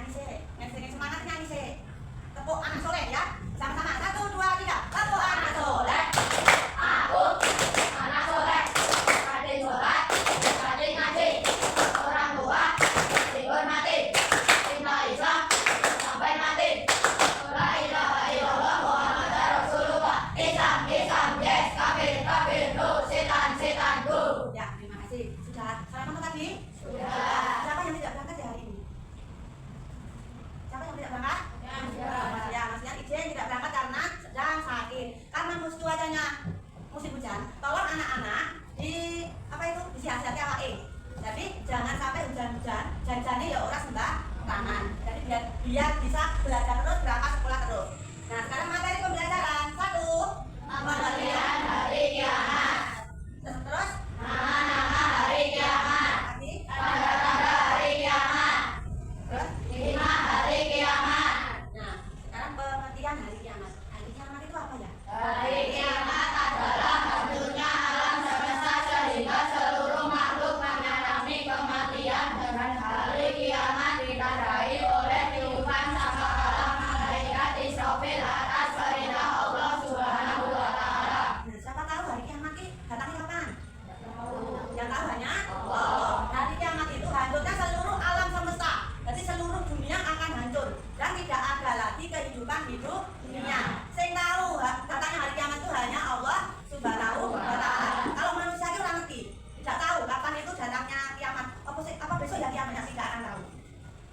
nyanyi sih, nyanyi semangat nyanyi sih. Tepuk anak soleh ya, sama-sama 1, 2, 3. Tepuk anak soleh. Aku anak soleh, rajin sholat, rajin ngaji, orang tua dihormati, cinta Islam sampai mati. La ilaha illallah Muhammadur Rasulullah. Islam, Islam, yes, kafir, kafir, no, setan, setan, go. Ya, terima kasih. Sudah salaman tadi? Sudah. Siapa yang tidak berangkat ya hari ini? Siapa yang tidak berangkat? Ya, maksudnya izin tidak berangkat karena sedang sakit. Karena cuacanya musim hujan, tolong anak-anak disihati awake. Jadi jangan sampai hujan-hujan, jangan ya ora sembarangan. Jadi biar bisa belajar terus, berangkat sekolah terus. Nah, sekarang materi pembelajaran 1. Pengertian hari kiamat. Terus Nama-nama hari kiamat. lagi. Tanda-tanda hari kiamat. Terus 5 hari kiamat. nah, sekarang pengertian hari kiamat. Hari kiamat itu apa ya? Hari kiamat adalah hancurnya alam semesta sehingga seluruh makhluk mengalami kematian. Dengan hari kiamat ditandai oleh tiupan sangkakala malaikat Israfil atas perintah Allah Subhanahu wa Ta'ala. Nah, siapa tahu hari kiamat itu datangnya kapan? Yang tahu hanya Allah. Hari kiamat itu hancurnya seluruh alam semesta. Jadi seluruh dunia akan hancur dan tidak ada lagi kehidupan di dunia. Saya tahu datangnya hari kiamat itu hanya Allah Subhanahu wa Ta'ala. Kalau manusia itu orang ngerti, tidak tahu kapan itu datangnya kiamat. Apa besok ya kiamatnya, tidak akan tahu.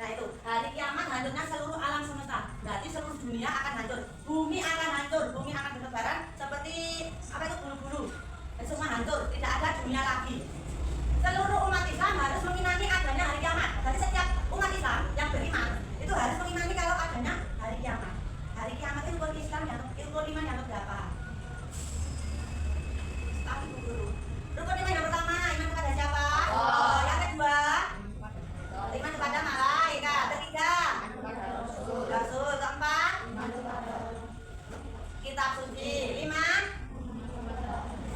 Nah itu hari kiamat hancurnya seluruh alam semesta. Berarti seluruh dunia akan hancur. Bumi akan hancur, bumi akan bertebaran seperti apa itu bulu-bulu. Semua hancur, tidak ada dunia lagi. Seluruh umat Islam harus mengimani adanya hari kiamat. Jadi setiap umat Islam yang beriman itu harus mengimani kalau adanya hari kiamat. Hari kiamat itu rukun Islam yang rukun iman yang berapa? Tapi guru. Rukun iman yang pertama, iman kepada siapa? Allah. Yang kedua, iman kepada malaikat. Ketiga, Rasul. Keempat, kitab suci. 5,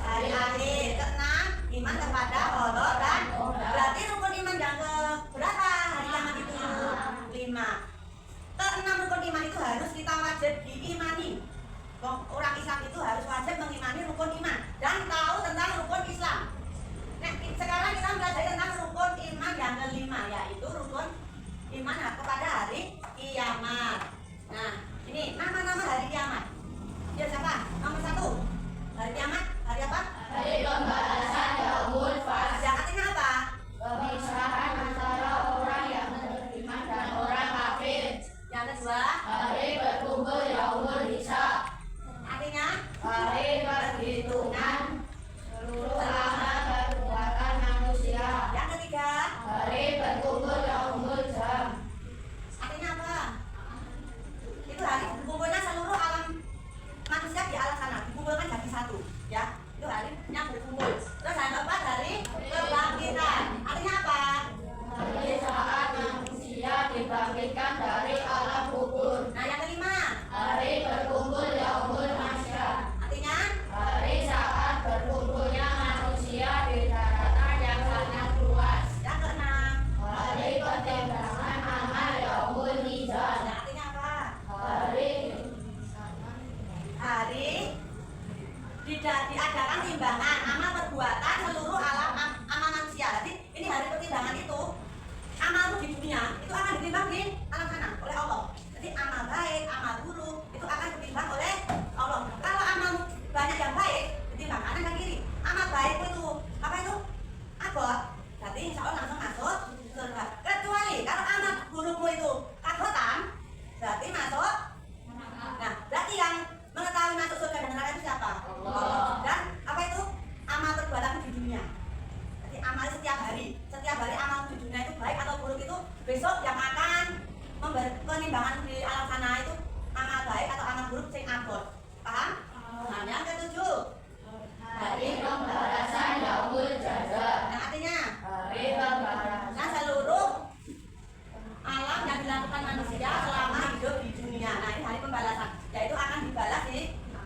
hari akhir. Keenam, iman kepada Allah dan berarti rukun iman yang ke berapa hari kiamat itu? 5. Keenam rukun iman itu harus kita wajib diimani. Orang Islam itu harus wajib mengimani rukun iman dan tahu tentang rukun Islam. Nah, sekarang kita belajar tentang rukun iman yang kelima, yaitu rukun iman kepada hari kiamat. Nah, ini nama-nama hari kiamat. Ya siapa? Nomor 1. Hari kiamat, hari apa? Hari pembalasan Yaumul Fasl. Ya, artinya apa? Pemisahan antara orang yang beriman dan orang kafir. Yang kedua, Hari berkumpul Yaumul Hisab. artinya Hari perhitungan seluruh amal perbuatan manusia. yang ketiga, Hari berkumpul Yaumul Jam. artinya apa? Itu hari berkumpulnya seluruh alam manusia di alam sana, dikumpulkan jadi satu, ya. Itu hari yang berkumpul. Terus yang keempat, hari kebangkitan. Artinya apa? Hari saat manusia dibangkitkan dari alam kubur. Nah, yang kelima, Hari berkumpul Yaumul Mahsyar. artinya Hari saat berkumpulnya manusia di daratan yang sangat luas. yang keenam. Hari pertimbangan amal Yaumul Mizan. Nah, artinya apa? Hari Diadakan timbangan amal perbuatan seluruh alam amal manusia. Jadi ini hari pertimbangan itu amalmu di dunia itu akan ditimbang di alam sana oleh Allah. Jadi amal baik, amal buruk itu akan ditimbang oleh Allah. Kalau amalmu banyak yang baik ditimbang kanan dan kiri. Amal baik itu apa itu? Abot. Berarti insya Allah langsung masuk surga. Kecuali kalau amal burukmu itu kabotan, berarti masuk. Nah, berarti yang mengetahui masuk surga dan neraka itu siapa? Allah. Dan apa itu? Amal perbuatan di dunia. Jadi amal setiap hari amal di dunia itu baik atau buruk itu besok yang akan memberi penimbangan di alam sana itu amal baik atau amal buruk sing abot. Paham? Nah, yang ketujuh. Hari pembalasan Yaumul Jaza. Nah, artinya Hari pembalasan. nah seluruh alam yang dilakukan manusia selama hidup di dunia. Nah, ini hari pembalasan, yaitu akan dibalas di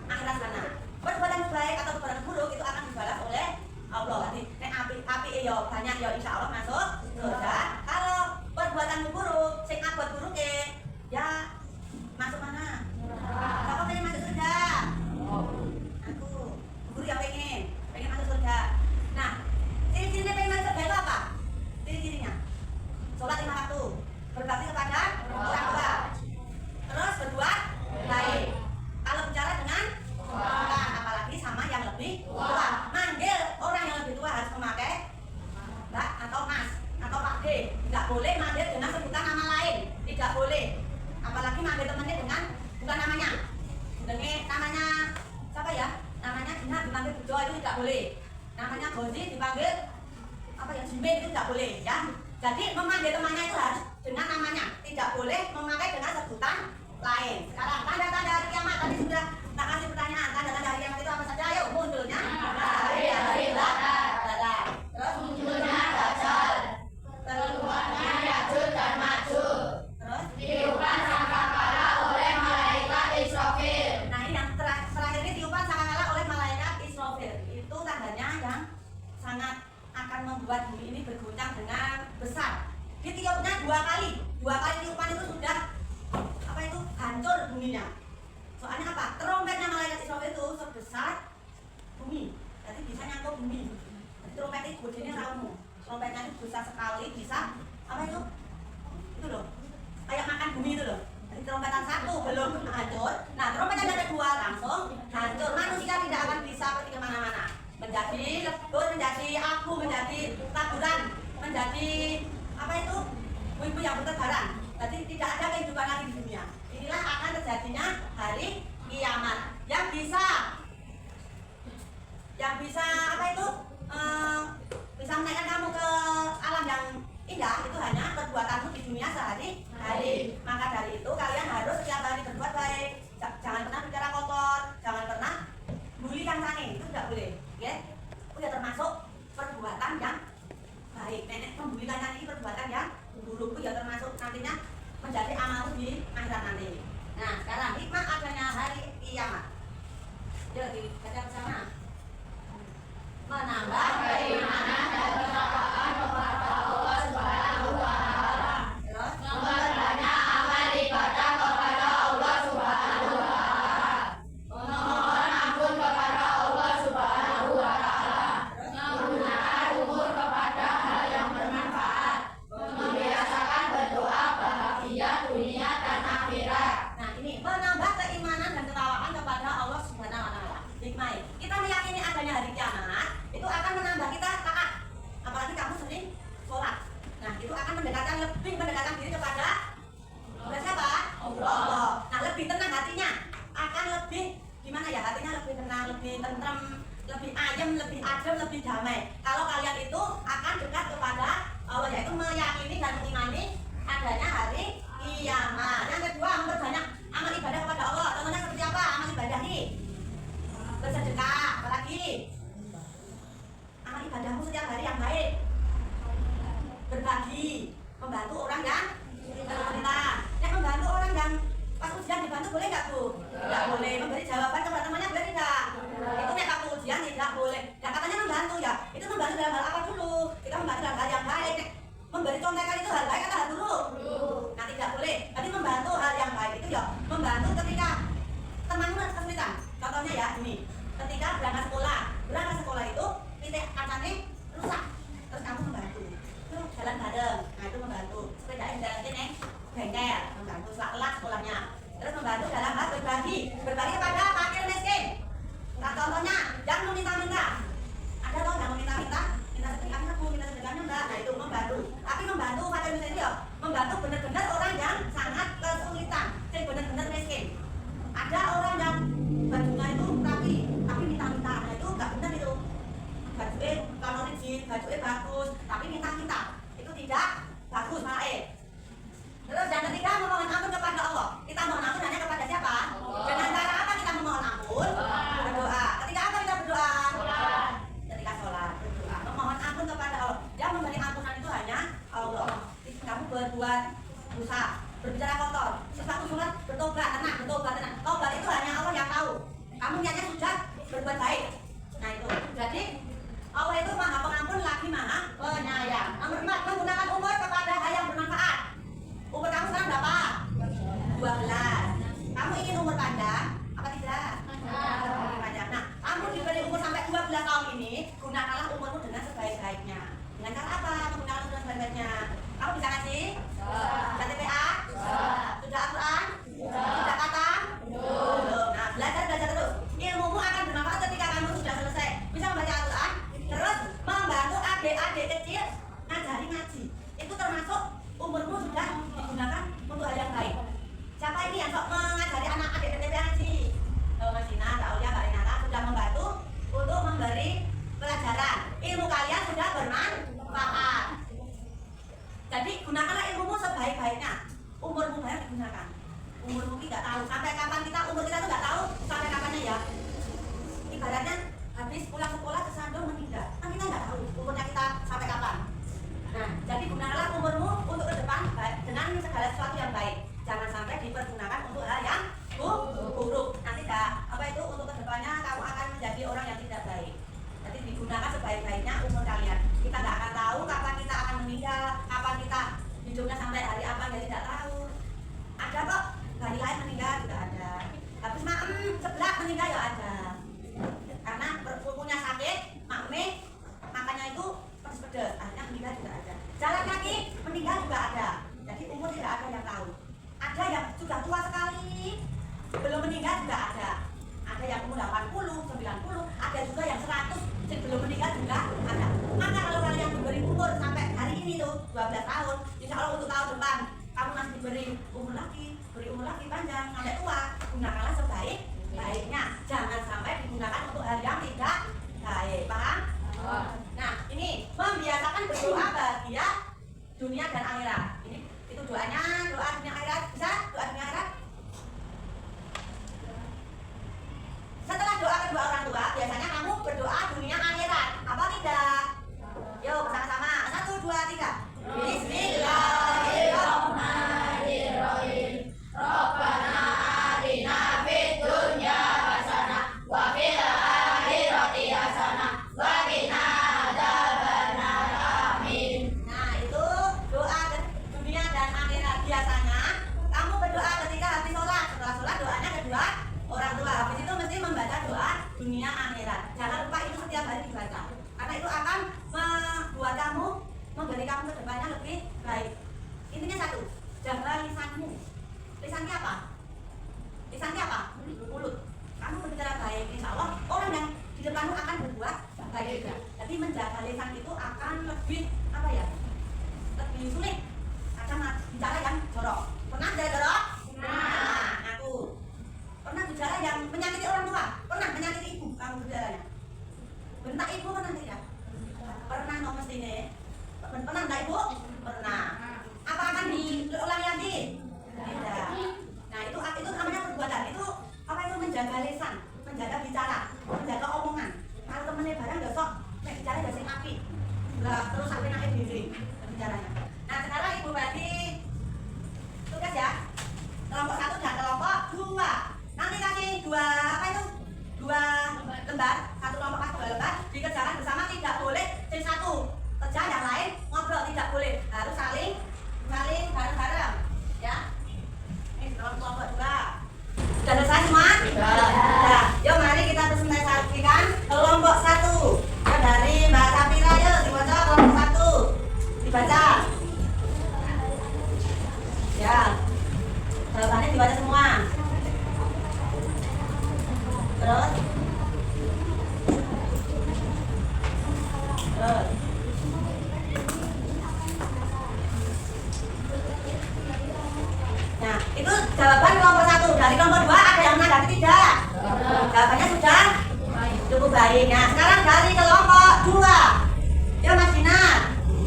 akhirat sana. Perbuatan baik atau perbuatan buruk itu akan dibalas oleh Allah. Jadi, nek api yo banyak yo insya Allah masuk surga. Kalau perbuatan buruk, sing abot buruk tidak boleh. Namanya Gozi dipanggil apa ya, Jimin itu tidak boleh ya. Jadi memanggil temannya itu harus dengan namanya, tidak boleh memakai dengan sebutan lain. Sekarang tanda-tanda hari kiamat tadi sudah tak kasih pertanyaan. Tanda-tanda hari kiamat itu apa saja? Ayo, munculnya Hari Dajjal. Terus munculnya Dajjal, keluarnya Ya'juj dan Ma'juj, terus tiupan sangkakala oleh malaikat Israfil. nah ini yang terakhir ini tiupan sangkakala oleh malaikat Israfil. Itu tandanya yang sangat akan membuat bumi ini berguncang dengan besar. Ditiupnya dua kali tiupan itu sudah apa itu hancur buminya. Soalnya apa? Trompetnya malaikat Israfil itu sebesar bumi, jadi bisa nyangkut bumi. Jadi trompet itu begini ramu. Trompetnya itu besar sekali, bisa apa itu? Itu loh, kayak makan bumi itu loh. Jadi trompetan satu belum hancur, nah trompetan yang kedua langsung hancur. Manusia tidak akan bisa pergi kemana-mana, menjadi lebur, menjadi abu, menjadi taburan, menjadi apa itu? Buih-buih yang bertebaran. Jadi tidak ada kehidupan lagi di dunia. Inilah akan terjadinya hari kiamat yang bisa apa itu bisa menaikkan kamu ke alam yang indah itu hanya perbuatanmu di dunia sehari-hari. Maka dari itu kalian harus setiap hari berbuat baik. Jangan pernah bicara kotor, jangan pernah bully yang sange, itu tidak boleh, ya. Itu ya termasuk perbuatan yang baik. Nenek membuli yang sange perbuatan yang buruk itu ya termasuk nantinya menjadi amal di akhirat nanti. Nah, sekarang hikmah adanya hari kiamat. Jadi baca bersama. Menambah Keimanan dan ketakwaan kepada Allah Subhanahu wa Ta'ala. terus Memperbanyak amal ibadah kepada Allah Subhanahu wa Ta'ala. Memohon ampun kepada Allah Subhanahu wa Ta'ala. Menggunakan umur kepada hal yang bermanfaat. Membiasakan berdoa bahagia dunia dan akhirat. nah ini menambah keimanan dan ketakwaan kepada Allah Subhanahu wa Ta'ala. Hikmah. Kita meyakini adanya hari kiamat itu akan menambah kita taat. Apalagi kamu sering sholat. Nah, itu akan lebih mendekatkan diri kepada siapa? Allah. Nah, lebih tenang hatinya. Akan lebih gimana ya? Hatinya lebih tenang, lebih tentrem, lebih ayem, lebih adem, lebih damai. Kalau kalian itu akan dekat kepada Allah, yaitu meyakini dan mengimani adanya hari kiamat. Yang kedua, memperbanyak amal ibadah kepada Allah. Contohnya seperti apa? Amal ibadah nih. Bersedekah, apalagi amal ibadahmu setiap hari yang baik, berbagi, membantu orang yang kesulitan. Membantu orang yang pas ujian dibantu boleh nggak Bu? Tidak boleh. Memberi jawaban kepada temannya boleh tidak? Itu nek waktu ujian tidak boleh. Nah katanya membantu ya, itu membantu dalam hal apa dulu? Kita membantu dalam hal yang baik. Memberi contekan itu hal baik atau hal buruk? Nah tidak boleh. Jadi membantu hal yang baik itu ya membantu ketika temanmu kesulitan. Contohnya ya ini, ketika berangkat sekolah itu titik kacanya rusak, terus kamu membantu. Itu jalan bareng, nah itu membantu. Sepedanya jalan ke bengkel, membantu setelah kelas sekolahnya. Terus membantu dalam hal berbagi kepada fakir miskin. Nah contohnya yang meminta-minta, ada loh yang meminta-minta, minta sedekahnya Bu, minta sedekahnya enggak. Nah itu membantu. Tapi membantu fakir miskin itu ya, membantu benar-benar orang yang sangat kesulitan, yang benar-benar miskin. Ada orang yang bajunya itu rapi, tapi minta-minta, nah itu enggak benar itu. Bajunya kalau izin, bajunya bagus, tapi minta-minta, itu tidak bagus malah. Terus yang ketiga memohon ampun kepada Allah. Kita mohon ampun hanya kepada siapa? Dengan cara apa kita memohon ampun? Berdoa. Ketika apa kita berdoa? Ketika sholat berdoa. Memohon ampun kepada Allah. Yang memberi ampunan itu hanya Allah. Kamu berbuat dosa, berbicara kotor, sesuatu sholat bertobat tenang. Tobat itu hanya Allah yang tahu. Kamu niatnya sudah berbuat baik. Nah itu. Jadi Allah itu maha pengampun lagi maha penyayang. Nomor 4, menggunakan umur kepada hal yang bermanfaat. Umur kamu sekarang berapa? 12. Kamu ingin umur panjang? Apa tidak? Panjang. Nah, kamu diberi umur sampai 12 tahun ini, gunakanlah umurmu dengan sebaik-baiknya. Dengan cara apa? Menggunakan umur dengan sebaik-baiknya. Kamu bisa ngasih? Sudah TPA? Sudah Al-Quran? Sudah khatam? Belum. Nah, belajar terus. Ilmumu akan bermanfaat ketika kamu sudah selesai. Bisa membaca Al-Quran? Terus membantu adik-adik kecil ngajari ngaji. Itu termasuk umurmu sudah digunakan untuk hal yang gunakan. Umurmu nggak tahu sampai kapan umur kita tuh nggak tahu sampai kapannya ya. Ibaratnya habis pulang sekolah kesandung meninggal, kan kita nggak tahu umurnya kita sampai kapan. Nah, jadi gunakanlah umurmu untuk ke depan dengan segala sesuatu yang baik. Jangan sampai dipergunakan untuk hal yang buruk. Nanti untuk kedepannya kamu akan menjadi orang yang tidak baik. Jadi digunakan sebaik-baiknya umur kalian. Kita nggak akan tahu kapan kita akan meninggal, kapan kita hidupnya sampai hari apa, ya tidak tahu. Ada kok hari lain meninggal juga ada. Habis maem sebelah meninggal ya ada. Karena punya sakit, makanya itu pedes, akhirnya meninggal juga ada. Jalan kaki meninggal juga ada. Jadi umur tidak ada yang tahu. Ada yang sudah tua sekali, belum meninggal juga ada. Ada yang umur 80, 90, ada juga yang 100, belum meninggal juga ada. Maka kalau kalian diberi umur sampai hari ini tuh 12 tahun, insya Allah untuk tahun depan kamu masih diberi umur lagi panjang sampai tua. Gunakanlah sebaik-baiknya. Jangan sampai digunakan untuk hal yang tidak baik. Paham? Nah, ini membiasakan berdoa bahagia dunia dan akhirat. Itu doanya, doa dunia akhirat. Bisa? Doa dunia akhirat. Setelah doa kedua orang tua, biasanya kamu berdoa dunia akhirat. Apa tidak? Yuk bersama-sama. 1, 2, 3. Bismillahirrahmanirrahim. Rabbana atina fid dunya hasanah wa fil akhirati hasanah wa qina adzabannar. Amin. Nah, itu doa dunia dan akhirat. Biasanya kamu berdoa ketika habis sholat. Setelah sholat doanya kedua orang tua. Habis itu mesti membaca doa dunia akhirat. Jangan lupa itu setiap hari dibaca. Karena itu akan membuat kamu, memberi kamu ke depannya lebih baik. Intinya satu, jaga lisanmu. Lisannya apa? Lisannya apa? Mulut. Kamu berbicara baik, insya Allah orang yang di depanmu akan berbuat baik juga. Jadi menjaga lisan itu akan lebih lebih sulit. Karena bicara yang jorok. Pernah bicara jorok? Nah, aku pernah bicara yang menyakiti orang tua. Pernah menyakiti ibu kamu bicaranya. Bentak ibu pernah tidak? Pernah no mestinya. Pernah enggak ibu? Pernah. Apa akan diulangi lagi? Tidak. Nah, itu namanya perbuatan. Itu menjaga lisan, menjaga bicara, menjaga omongan. Kalau temennya barang gak sok, bicara gak sing api. Enggak terus sampai naik diri bicaranya. Nah, sekarang ibu bagi tugas ya. Kelompok 1 dan kelompok 2. Nanti kasih 2 lembar. Satu kelompok kasih 2 lembar. Dikerjakan bersama, tidak boleh jadi satu kerja, yang lain ngobrol, tidak boleh. Harus saling bareng-bareng ya. Ini kelompok 2. Sudah selesai semua? Sudah. Yuk mari kita presentasikan kelompok 1. Ya, dari Mbak Sapira, yuk dibaca kelompok 1. Dibaca. Ya. Jawabannya dibaca semua. Terus. Nah, itu jawaban kelompok 1. Dari kelompok 2 ada yang menanggapi tidak? Jawabannya sudah cukup baik. Nah, sekarang dari kelompok 2. Yuk Mas Dinar,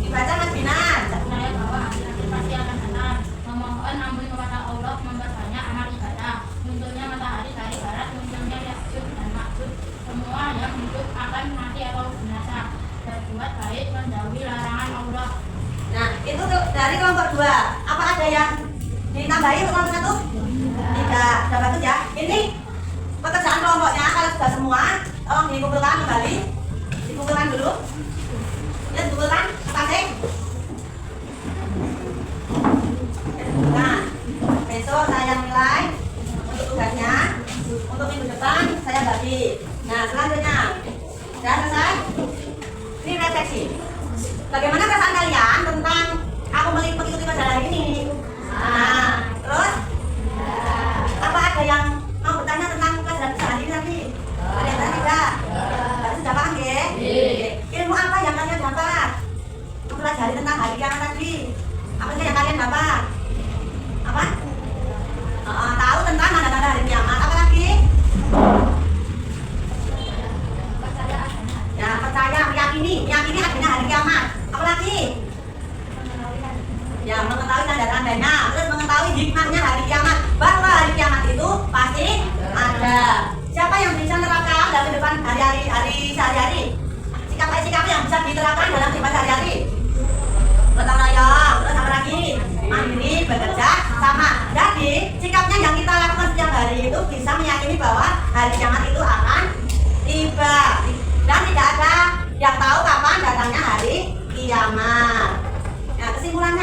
dibaca Mas Dinar. Saya bahwa akhir pasti akan datang. Memohon ampun kepada Allah, memperbanyak amal ibadah. Munculnya matahari dari barat, munculnya Ya'juj dan Ma'juj. Semua yang hidup akan mati atau binasa. Berbuat baik, menjauhi larangan Allah. Nah, itu dari kelompok 2. Apa ada yang ditambahin untuk kelompok 1? Tidak, sudah bagus ya. Ini pekerjaan kelompoknya kalau sudah semua, tolong dikumpulkan kembali. Dikumpulkan dulu. Ya, dikumpulkan. Pasang. Nah, besok saya nilai untuk tugasnya. Untuk minggu depan saya bagi. Nah, selanjutnya sudah selesai. Ini refleksi. Bagaimana perasaan kalian tentang aku mengikuti majalah ini? Nah, terus apa ada yang mau bertanya tentang pelajaran ini nanti? Ada yang bertanya tidak? Berarti sudah paham ya? Ilmu apa yang kalian dapat? Mempelajari tentang hari kiamat tadi. Apa saja yang kalian dapat? Apa? Tahu tentang tanda-tanda hari kiamat. Apa lagi? Ya, percaya, meyakini adanya hari kiamat. Apa lagi? Ya, mengetahui tanda bisa meyakini bahwa hari kiamat itu akan tiba dan tidak ada yang tahu kapan datangnya hari kiamat. Nah, kesimpulan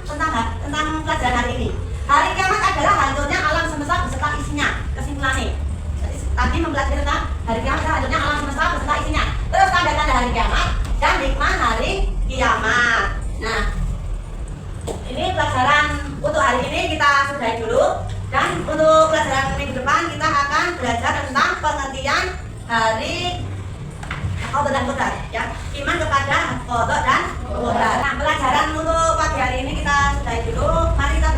tentang pelajaran hari ini. Hari kiamat adalah hancurnya alam semesta beserta isinya. Kesimpulannya. Jadi, tadi mempelajari tentang hari kiamat adalah hancurnya alam semesta beserta isinya. Terus tanda-tanda hari kiamat dan hikmah hari kiamat. Nah, ini pelajaran untuk hari ini kita sudahi dulu. Dan untuk pelajaran minggu depan kita akan belajar tentang pengertian hari qada dan qadar, ya, iman kepada qada dan qadar. Nah, pelajaran untuk pagi hari ini kita sudahi dulu. Mari kita